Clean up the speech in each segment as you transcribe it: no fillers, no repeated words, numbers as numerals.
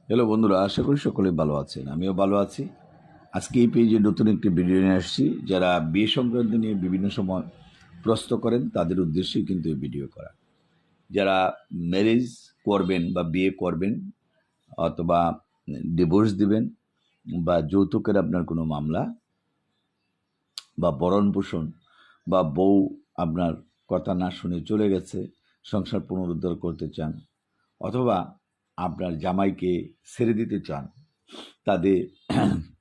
Hello বন্ধুরা, আশা করি সকলেই ভালো আছেন। আমিও ভালো আছি। আজকে এই পেজে নতুন একটি ভিডিও নিয়ে আসছি। যারা বিয়ে সংক্রান্ত নিয়ে বিভিন্ন সময় প্রশ্ন করেন তাদের উদ্দেশ্যেই কিন্তু এই ভিডিও করা। যারা ম্যারেজ করবেন বা বিয়ে করবেন অথবা ডিভোর্স দিবেন বা যৌতুকের আপনার কোনো মামলা বা ভরণ পোষণ বা বউ আপনার কথা না শুনে চলে গেছে, সংসার পুনরুদ্ধার করতে চান, অথবা আপনার জামাইকে ছেড়ে দিতে চান, তাদের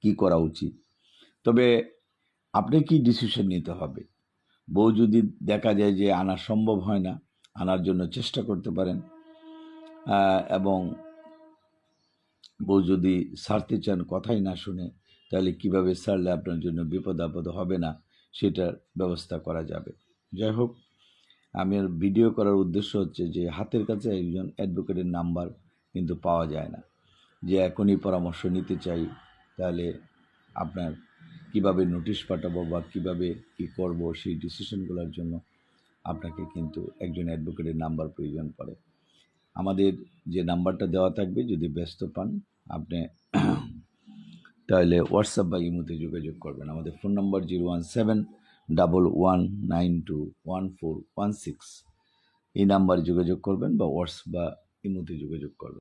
কি করা উচিত? তবে আপনি কি ডিসিশন নিতে হবে? বউ যদি দেখা যায় যে আনা সম্ভব হয় না, আনার জন্য চেষ্টা করতে পারেন। এবং বউ যদি ছাড়তে চান, কথাই না শুনে, তাহলে কিভাবে ছাড়লে আপনার জন্য বিপদ আপদ হবে না সেটার ব্যবস্থা করা যাবে। যাই হোক, আমি আর ভিডিও করার উদ্দেশ্য হচ্ছে যে হাতের কাছে একজন অ্যাডভোকেটের নাম্বার কিন্তু পাওয়া যায় না। যে এখনই পরামর্শ নিতে চাই, তাহলে আপনার কিভাবে নোটিশ পাঠাবো বা কিভাবে কি করব সেই ডিসিশনগুলোর জন্য আপনাকে কিন্তু একজন অ্যাডভোকেটের নাম্বার প্রয়োজন পড়ে। আমাদের যে নাম্বারটা দেওয়া থাকবে, যদি ব্যস্ত পান আপনি তাহলে হোয়াটসঅ্যাপ বা ইমোতে যোগাযোগ করবেন। আমাদের ফোন নম্বর 01711921416। এই নাম্বারে যোগাযোগ করবেন বা হোয়াটসঅ্যাপ বা ইমোতে যোগাযোগ করবেন।